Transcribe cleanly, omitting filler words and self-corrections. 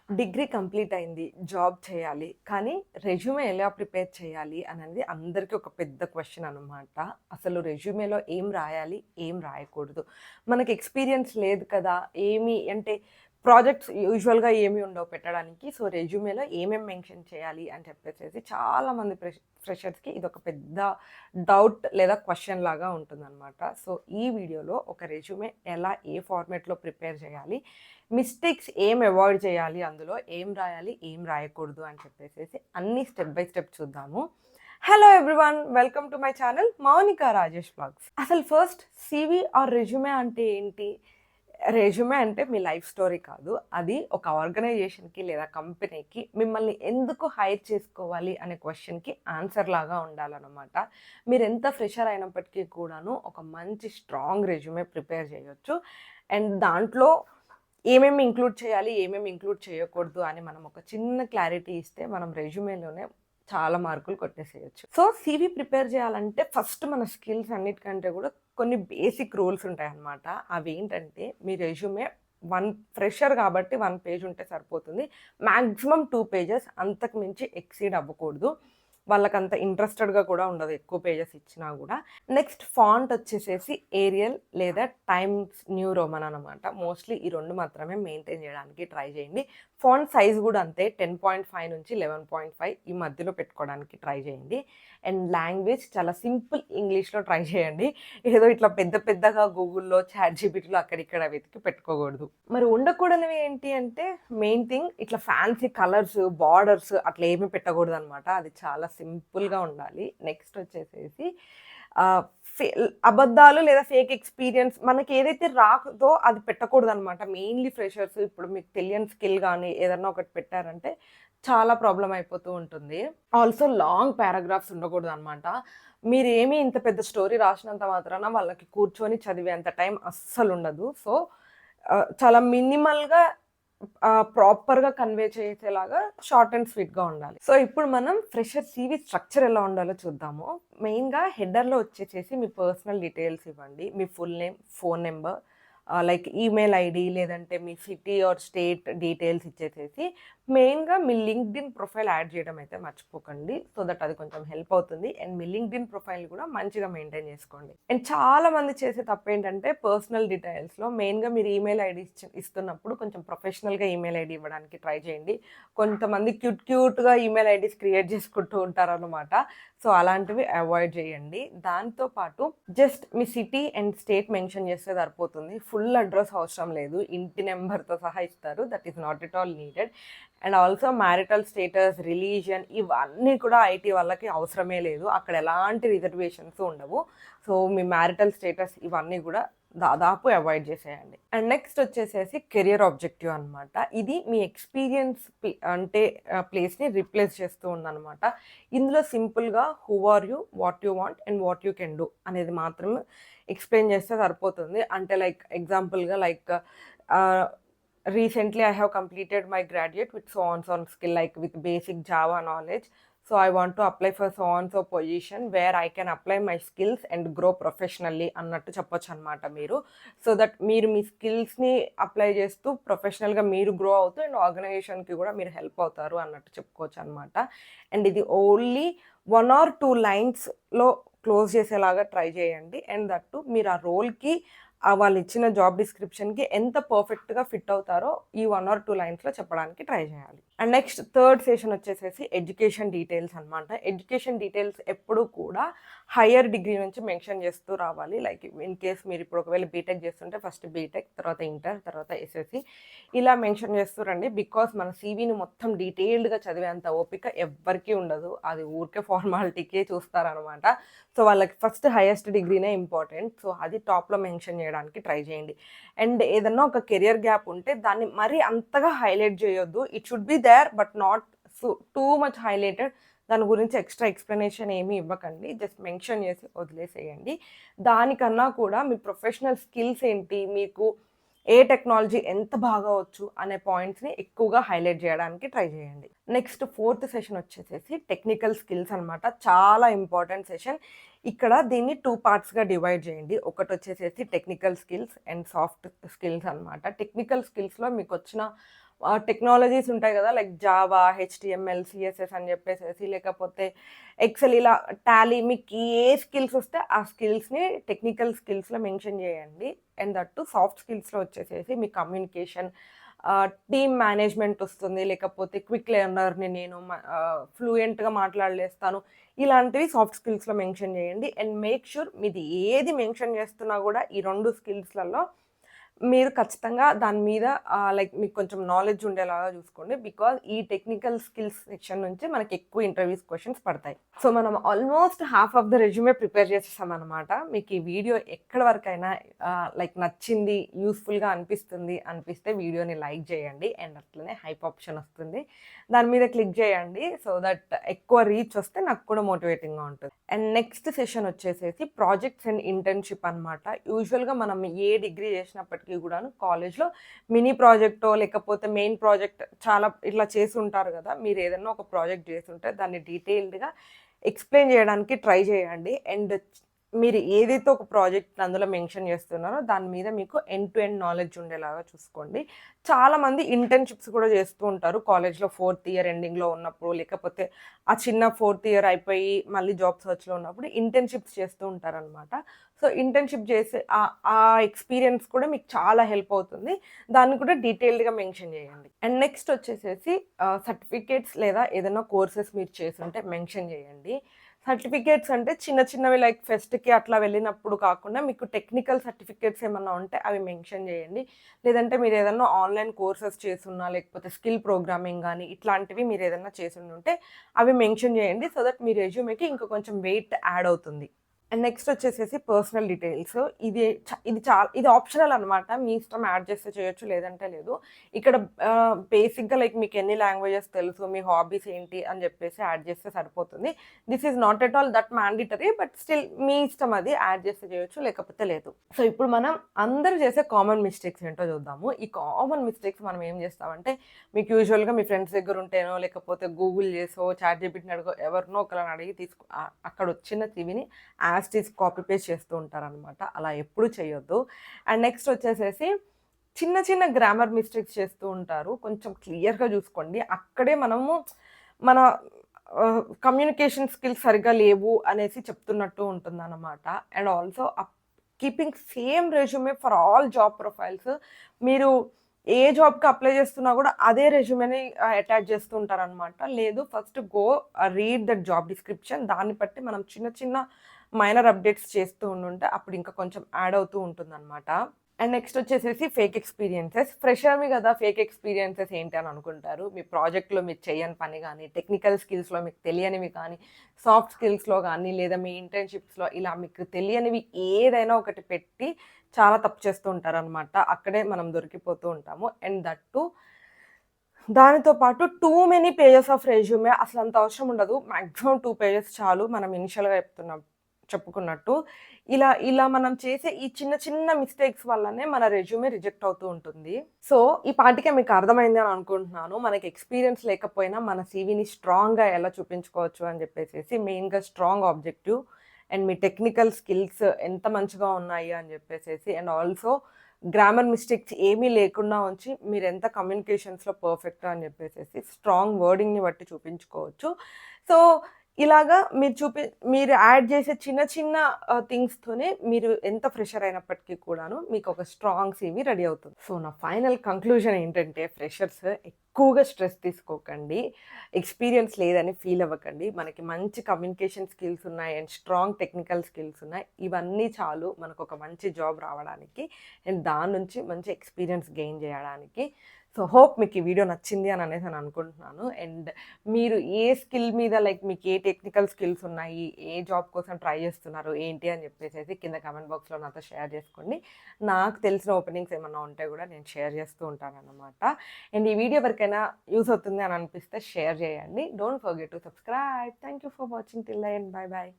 Degree complete అయింది. Job చేయాలి. కానీ రెజ్యూమే ఎలా ప్రిపేర్ చేయాలి అనేది అందరికీ ఒక పెద్ద క్వెషన్ అనమాట. అసలు రెజ్యూమేలో ఏం రాయాలి? ఏం రాయకూడదు? మనకి ఎక్స్‌పీరియన్స్ లేదు కదా! ఏమి అంటే ప్రాజెక్ట్స్ యూజువల్‌గా ఏమి ఉండవు పెట్టడానికి. సో, రెజ్యూమేలో ఏమేం మెన్షన్ చేయాలి అని చెప్పేసేసి చాలామంది ఫ్రెషర్స్‌కి ఇదొక పెద్ద డౌట్ లేదా క్వెషన్ లాగా ఉంటుందనమాట. సో, ఈ వీడియోలో ఒక రెజ్యూమే ఎలా ఏ ఫార్మాట్‌లో ప్రిపేర్ చేయాలి? మిస్టేక్స్ ఏం అవాయిడ్ చేయాలి అందులో, ఏం రాయాలి, ఏం రాయకూడదు అని చెప్పేసేసి అన్నీ స్టెప్ బై స్టెప్ చూద్దాము. Hello everyone! Welcome to my channel Mounika Rajesh vlogs. అసలు ఫస్ట్ సీవీ ఆర్ రెజ్యూమే అంటే ఏంటి? రెజ్యూమే అంటే మీ లైఫ్ స్టోరీ కాదు. అది ఒక ఆర్గనైజేషన్‌కి లేదా కంపెనీకి మిమ్మల్ని ఎందుకు హైర్ చేసుకోవాలి అనే క్వెషన్‌కి ఆన్సర్ లాగా ఉండాలనమాట. మీరెంత ఫ్రెషర్ అయినప్పటికీ కూడాను ఒక మంచి స్ట్రాంగ్ రెజ్యూమే ప్రిపేర్ చేయొచ్చు. అండ్ దాంట్లో ఏమేమి ఇంక్లూడ్ చేయాలి, ఏమేమి ఇంక్లూడ్ చేయకూడదు అని మనం ఒక చిన్న క్లారిటీ ఇస్తే మనం రెజ్యూమేలోనే చాలా మార్కులు కొట్టేసేయొచ్చు. సో, సీవీ ప్రిపేర్ చేయాలంటే ఫస్ట్ మన స్కిల్స్ అన్నిటికంటే కూడా కొన్ని బేసిక్ రూల్స్ ఉంటాయన్నమాట. అవేంటంటే మీ రెజ్యూమే ఫ్రెషర్ కాబట్టి 1 పేజ్ ఉంటే సరిపోతుంది. మాక్సిమం 2 పేజెస్, అంతకు మించి ఎక్సీడ్ అవ్వకూడదు. వాళ్ళకంత ఇంట్రెస్టెడ్‌గా కూడా ఉండదు ఎక్కువ పేజెస్ ఇచ్చినా గూడా. నెక్స్ట్ ఫాంట్ వచ్చేసేసి ఏరియల్ లేదా టైమ్స్ న్యూ రోమన్ అనమాట. మోస్ట్‌లీ ఈ 2 మాత్రమే మెయింటైన్ చేయడానికి ట్రై చేయండి. ఫాంట్ సైజ్ కూడా అంతే 10.5 నుంచి 11.5 ఈ మధ్యలో పెట్టుకోవడానికి ట్రై చేయండి. అండ్ లాంగ్వేజ్ చాలా సింపుల్ ఇంగ్లీష్‌లో ట్రై చేయండి. ఏదో ఇట్లా పెద్ద పెద్దగా గూగుల్‌లో, చాట్‌జీపీటీలో అక్కడిక్కడ వెతికి పెట్టుకోకూడదు. మరి ఉండకూడనివి ఏంటి అంటే మెయిన్ థింగ్ ఇట్లా ఫ్యాన్సీ కలర్స్, బార్డర్స్ అట్లా ఏమి పెట్టకూడదనమాట. అది చాలా సింపుల్‌గా ఉండాలి. నెక్స్ట్ వచ్చేసేసి ఆహ్, ఫే అబద్ధాలు లేదా ఫేక్ ఎక్స్‌పీరియన్స్ మనకి ఏదైతే రాదో అది పెట్టకూడదనమాట. మెయిన్‌లీ ఫ్రెషర్స్ ఇప్పుడు మీకు తెలియని స్కిల్ గానీ ఏదన్నా ఒకటి పెట్టారంటే చాలా ప్రాబ్లమ్ అయిపోతూ ఉంటుంది. ఆల్సో లాంగ్ పారాగ్రాఫ్స్ ఉండకూడదనమాట. మీరేమి ఇంత పెద్ద స్టోరీ రాసినంత మాత్రాన వాళ్ళకి కూర్చొని చదివేంత టైం అస్సలుండదు. సో, చాలా మినిమల్‌గా ప్రాపర్‌గా కన్వే చేసేలాగా షార్ట్ అండ్ స్వీట్‌గా ఉండాలి. సో, ఇప్పుడు మనం ఫ్రెషర్ సీవీ స్ట్రక్చర్ ఎలా ఉండాలో చూద్దాము. మెయిన్‌గా హెడర్‌లో వచ్చేసేసి మీ పర్సనల్ డీటెయిల్స్ ఇవ్వండి. మీ full name, phone number, like email ID లేదంటే మీ సిటీ ఆర్ స్టేట్ డీటెయిల్స్ ఇచ్చేసేసి మెయిన్‌గా మీ లింక్డ్ఇన్ ప్రొఫైల్ యాడ్ చేయడం అయితే మర్చిపోకండి. సో దట్ అది కొంచెం హెల్ప్ అవుతుంది. అండ్ మీ లింక్డ్ఇన్ ప్రొఫైల్ కూడా మంచిగా మెయింటైన్ చేసుకోండి. అండ్ చాలామంది చేసే తప్పేంటంటే పర్సనల్ డీటెయిల్స్‌లో మెయిన్‌గా మీరు ఈమెయిల్ ఐడీ ఇస్తున్నప్పుడు కొంచెం ప్రొఫెషనల్‌గా ఈమెయిల్ ఐడీ ఇవ్వడానికి ట్రై చేయండి. కొంతమంది క్యూట్‌గా ఈమెయిల్ ఐడీస్ క్రియేట్ చేసుకుంటూ ఉంటారనమాట. సో, అలాంటివి అవాయిడ్ చేయండి. దాంతో పాటు just me city and state mention చేస్తే సరిపోతుంది. ఫుల్ అడ్రస్ అవసరం లేదు. ఇంటి నెంబర్‌తో సహా ఇస్తారు. That is not at all needed. And also marital status, religion ఇవన్నీ కూడా ఐటీ వాళ్ళకి అవసరమే లేదు. అక్కడ ఎలాంటి రిజర్వేషన్స్ ఉండవు. సో, మీ మ్యారిటల్ స్టేటస్ ఇవన్నీ కూడా దాదాపు అవాయిడ్ చేసేయండి. అండ్ నెక్స్ట్ వచ్చేసేసి కెరియర్ ఆబ్జెక్టివ్ అనమాట. ఇది మీ ఎక్స్‌పీరియన్స్ అంటే ప్లేస్‌ని రీప్లేస్ చేస్తూ ఉందనమాట. ఇందులో సింపుల్‌గా who are you, what you want and what you can do అనేది మాత్రమే ఎక్స్‌ప్లెయిన్ చేస్తే సరిపోతుంది. అంటే లైక్ ఎగ్జాంపుల్‌గా లైక్ ఆహ్, recently I have completed my graduate with so and so skill like with basic Java knowledge. So I want to apply for so and so position where I can apply my skills and grow professionally అన్నట్టు చెప్పొచ్చు అనమాట మీరు. So that మీరు మీ స్కిల్స్‌ని apply చేస్తూ ప్రొఫెషనల్‌గా మీరు grow అవుతూ అండ్ ఆర్గనైజేషన్‌కి కూడా మీరు హెల్ప్ అవుతారు అన్నట్టు చెప్పుకోవచ్చు అనమాట. అండ్ ఇది ఓన్లీ 1 ఆర్ 2 లైన్స్‌లో క్లోజ్ చేసేలాగా ట్రై చేయండి. అండ్ దట్ టూ మీరు ఆ రోల్‌కి వాళ్ళు ఇచ్చిన జాబ్ డిస్క్రిప్షన్‌కి ఎంత పర్ఫెక్ట్‌గా ఫిట్ అవుతారో ఈ 1 ఆర్ 2 లైన్స్‌లో చెప్పడానికి ట్రై చేయాలి. అండ్ నెక్స్ట్ థర్డ్ సెషన్ వచ్చేసేసి ఎడ్యుకేషన్ డీటెయిల్స్ అనమాట. ఎడ్యుకేషన్ డీటెయిల్స్ ఎప్పుడూ కూడా హైయర్ డిగ్రీ నుంచి మెన్షన్ చేస్తూ రావాలి. లైక్ ఇన్ కేస్ మీరు ఇప్పుడు ఒకవేళ బీటెక్ చేస్తుంటే ఫస్ట్ బీటెక్, తర్వాత ఇంటర్, తర్వాత ఎస్ఎస్‌సి ఇలా మెన్షన్ చేస్తూ రండి. బికాస్ మన సీవీని మొత్తం డీటెయిల్డ్‌గా చదివేంత ఓపిక ఎవ్వరికీ ఉండదు. అది ఊరికే ఫార్మాలిటీకే చూస్తారనమాట. సో, వాళ్ళకి ఫస్ట్ హైయెస్ట్ డిగ్రీనే ఇంపార్టెంట్. సో, అది టాప్‌లో మెన్షన్ చేయడానికి ట్రై చేయండి. అండ్ ఏదన్నా ఒక కెరియర్ గ్యాప్ ఉంటే దాన్ని మరీ అంతగా హైలైట్ చేయొద్దు. It should be there but not too much highlighted. దాని గురించి ఎక్స్‌ట్రా ఎక్స్‌ప్లనేషన్ ఏమీ ఇవ్వకండి. జస్ట్ మెన్షన్ చేసి వదిలేసేయండి. దానికన్నా కూడా మీ ప్రొఫెషనల్ స్కిల్స్ ఏంటి, మీకు ఏ టెక్నాలజీ ఎంత బాగా వచ్చు అనే పాయింట్స్‌ని ఎక్కువగా హైలైట్ చేయడానికి ట్రై చేయండి. నెక్స్ట్ ఫోర్త్ సెషన్ వచ్చేసేసి టెక్నికల్ స్కిల్స్ అనమాట. చాలా ఇంపార్టెంట్ సెషన్. ఇక్కడ దీన్ని 2 పార్ట్స్‌గా డివైడ్ చేయండి. ఒకటొచ్చేసేసి technical skills and soft skills అనమాట. టెక్నికల్ స్కిల్స్‌లో మీకొచ్చిన టెక్నాలజీస్ ఉంటాయి కదా, లైక్ జావా, హెచ్టిఎంఎల్, సిఎస్ఎస్ అని చెప్పేసేసి, లేకపోతే ఎక్సెల్, ఇలా టాలీ, మీకు ఏ స్కిల్స్ వస్తే ఆ స్కిల్స్ని టెక్నికల్ స్కిల్స్లో మెన్షన్ చేయండి. అండ్ దట్టు సాఫ్ట్ స్కిల్స్లో వచ్చేసేసి మీ కమ్యూనికేషన్, టీమ్ మేనేజ్మెంట్ వస్తుంది, లేకపోతే క్విక్ లెర్నర్ని నేను, ఫ్లూయెంట్గా మాట్లాడలేస్తాను, ఇలాంటివి సాఫ్ట్ స్కిల్స్లో మెన్షన్ చేయండి. అండ్ మేక్ షూర్ మీది ఏది మెన్షన్ చేస్తున్నా కూడా ఈ 2 స్కిల్స్లలో మీరు ఖచ్చితంగా దాని మీద లైక్ మీకు కొంచెం నాలెడ్జ్ ఉండేలాగా చూసుకోండి. బికాజ్ ఈ టెక్నికల్ స్కిల్స్ సెక్షన్ నుంచి మనకి ఎక్కువ ఇంటర్వ్యూస్ క్వశ్చన్స్ పడతాయి. సో మనం almost half of the resume prepare చేసేసాం అనమాట. మీకు ఈ వీడియో ఎక్కడి వరకైనా లైక్ నచ్చింది, యూస్ఫుల్గా అనిపిస్తే వీడియోని లైక్ చేయండి. అండ్ అట్లనే హైప్ ఆప్షన్ వస్తుంది, దాని మీద క్లిక్ చేయండి. సో దట్ ఎక్కువ రీచ్ వస్తే నాకు కూడా మోటివేటింగ్గా ఉంటుంది. అండ్ నెక్స్ట్ సెషన్ వచ్చేసేసి ప్రాజెక్ట్స్ అండ్ ఇంటర్న్షిప్ అనమాట. యూజువల్గా మనం ఏ డిగ్రీ చేసినప్పటికీ కూడాను కాలేజ్లో మినీ ప్రాజెక్టో లేకపోతే మెయిన్ ప్రాజెక్ట్ చాలా ఇట్లా చేసి ఉంటారు కదా. మీరు ఏదైనా ఒక ప్రాజెక్ట్ చేసి ఉంటే దాన్ని డీటెయిల్డ్గా ఎక్స్ప్లెయిన్ చేయడానికి ట్రై చేయండి. అండ్ మీరు ఏదైతే ఒక ప్రాజెక్ట్ అందులో మెన్షన్ చేస్తున్నారో దాని మీద మీకు ఎండ్ టు ఎండ్ నాలెడ్జ్ ఉండేలాగా చూసుకోండి. చాలామంది ఇంటర్న్షిప్స్ కూడా చేస్తూ ఉంటారు కాలేజ్లో 4th ఇయర్ ఎండింగ్లో ఉన్నప్పుడు, లేకపోతే ఆ చిన్న 4th ఇయర్ అయిపోయి మళ్ళీ జాబ్ సర్చ్లో ఉన్నప్పుడు ఇంటర్న్షిప్స్ చేస్తూ ఉంటారనమాట. సో ఇంటర్న్షిప్ చేసే ఆ ఎక్స్పీరియన్స్ కూడా మీకు చాలా హెల్ప్ అవుతుంది. దాన్ని కూడా డీటెయిల్డ్గా మెన్షన్ చేయండి. అండ్ నెక్స్ట్ వచ్చేసేసి సర్టిఫికేట్స్ లేదా ఏదైనా కోర్సెస్ మీరు చేస్తుంటే మెన్షన్ చేయండి. సర్టిఫికేట్స్ అంటే చిన్న చిన్నవి లైక్ ఫెస్ట్కి అట్లా వెళ్ళినప్పుడు కాకుండా మీకు టెక్నికల్ సర్టిఫికేట్స్ ఏమన్నా ఉంటే అవి మెన్షన్ చేయండి. లేదంటే మీరు ఏదన్నా ఆన్లైన్ కోర్సెస్ చేస్తున్నా, లేకపోతే స్కిల్ ప్రోగ్రామింగ్ కానీ ఇట్లాంటివి మీరు ఏదైనా చేసి ఉంటే అవి మెన్షన్ చేయండి. సో దట్ మీ రెజ్యూమేకి ఇంకా కొంచెం వెయిట్ యాడ్ అవుతుంది. అండ్ నెక్స్ట్ వచ్చేసేసి పర్సనల్ డీటెయిల్స్. ఇది ఆప్షనల్ అనమాట. మీ ఇష్టం యాడ్ చేస్తే చేయొచ్చు, లేదంటే లేదు. ఇక్కడ బేసిక్గా లైక్ మీకు ఎన్ని లాంగ్వేజెస్ తెలుసు, మీ హాబీస్ ఏంటి అని చెప్పేసి యాడ్ చేస్తే సరిపోతుంది. This is not at all that mandatory, but still మీ ఇష్టం, అది యాడ్ చేస్తే చేయొచ్చు, లేకపోతే లేదు. సో ఇప్పుడు మనం అందరూ చేసే కామన్ మిస్టేక్స్ ఏంటో చూద్దాము. ఈ కామన్ మిస్టేక్స్ మనం ఏం చేస్తామంటే, మీకు యూజువల్గా మీ ఫ్రెండ్స్ దగ్గర ఉంటేనో లేకపోతే గూగుల్ చేసో చాట్‌జీపీటీని అడుగో ఎవరినో ఒకరిని అడిగి అక్కడ వచ్చిన టీవీని యాస్టీస్ కాపీ పేస్ట్ చేస్తూ ఉంటారనమాట. అలా ఎప్పుడు చేయొద్దు. అండ్ నెక్స్ట్ వచ్చేసేసి చిన్న చిన్న గ్రామర్ మిస్టేక్స్ చేస్తూ ఉంటారు. కొంచెం క్లియర్గా చూసుకోండి. అక్కడే మన కమ్యూనికేషన్ స్కిల్స్ సరిగ్గా లేవు అనేసి చెప్తున్నట్టు ఉంటుందన్నమాట. And also keeping same resume for all job profiles. మీరు ఏ జాబ్కి అప్లై చేస్తున్నా కూడా అదే రెజ్యూమేని అటాచ్ చేస్తూ ఉంటారనమాట. లేదు, first go read that job description. దాన్ని బట్టి మనం చిన్న చిన్న మైనర్ అప్డేట్స్ చేస్తూ ఉంటే అప్పుడు ఇంకా కొంచెం యాడ్ అవుతూ ఉంటుందన్నమాట. అండ్ నెక్స్ట్ వచ్చేసేసి ఫేక్ ఎక్స్పీరియన్సెస్. ఫ్రెషర్మి కదా, ఫేక్ ఎక్స్పీరియన్సెస్ ఏంటి అని అనుకుంటారు. మీ ప్రాజెక్ట్లో మీరు చేయని పని కానీ, టెక్నికల్ స్కిల్స్లో మీకు తెలియనివి కానీ, సాఫ్ట్ స్కిల్స్లో కానీ, లేదా మీ ఇంటర్న్షిప్స్లో ఇలా మీకు తెలియనివి ఏదైనా ఒకటి పెట్టి చాలా తప్పు చేస్తూ ఉంటారనమాట. అక్కడే మనం దొరికిపోతూ ఉంటాము. అండ్ దట్టు దానితో పాటు too many pages of resume అసలు అంత అవసరం ఉండదు. మ్యాక్సిమం 2 పేజెస్ చాలు. మనం ఇనిషియల్గా చెప్పుకున్నట్టు ఇలా మనం చేసే ఈ చిన్న చిన్న మిస్టేక్స్ వల్లనే మన రెజ్యూమే రిజెక్ట్ అవుతూ ఉంటుంది. సో ఈ పాటికే మీకు అర్థమైంది అని అనుకుంటున్నాను. మనకి ఎక్స్పీరియన్స్ లేకపోయినా మన సీవీని స్ట్రాంగ్గా ఎలా చూపించుకోవచ్చు అని చెప్పేసి, మెయిన్గా strong objective and me technical skills ఎంత మంచిగా ఉన్నాయి అని చెప్పేసి, అండ్ ఆల్సో గ్రామర్ మిస్టేక్స్ ఏమీ లేకుండా ఉంచి మీరు ఎంత కమ్యూనికేషన్స్లో పర్ఫెక్ట్ అని చెప్పేసి స్ట్రాంగ్ వర్డింగ్ని బట్టి చూపించుకోవచ్చు. సో ఇలాగా మీరు యాడ్ చేసే చిన్న చిన్న థింగ్స్తోనే మీరు ఎంత ఫ్రెషర్ అయినప్పటికీ కూడాను మీకు ఒక స్ట్రాంగ్ సీవీ రెడీ అవుతుంది. సో నా ఫైనల్ కంక్లూజన్ ఏంటంటే, ఫ్రెషర్స్ ఎక్కువగా స్ట్రెస్ తీసుకోకండి, ఎక్స్పీరియన్స్ లేదని ఫీల్ అవ్వకండి. మనకి మంచి కమ్యూనికేషన్ స్కిల్స్ ఉన్నాయి అండ్ స్ట్రాంగ్ టెక్నికల్ స్కిల్స్ ఉన్నాయి. ఇవన్నీ చాలు మనకు ఒక మంచి జాబ్ రావడానికి అండ్ దాని నుంచి మంచి ఎక్స్పీరియన్స్ గెయిన్ చేయడానికి. సో హోప్ మీకు ఈ వీడియో నచ్చింది అని అనేసి అని అనుకుంటున్నాను. అండ్ మీరు ఏ స్కిల్ మీద లైక్ మీకు ఏ టెక్నికల్ స్కిల్స్ ఉన్నాయి, ఏ జాబ్ కోసం ట్రై చేస్తున్నారు ఏంటి అని చెప్పేసి కింద కమెంట్ బాక్స్లో నాతో షేర్ చేసుకోండి. నాకు తెలిసిన ఓపెనింగ్స్ ఏమన్నా ఉంటే కూడా నేను షేర్ చేస్తూ ఉంటాను అన్నమాట. అండ్ ఈ వీడియో ఎవరికైనా యూస్ అవుతుంది అని అనిపిస్తే షేర్ చేయండి. Don't forget to subscribe. Thank you for watching till the end. Bye bye.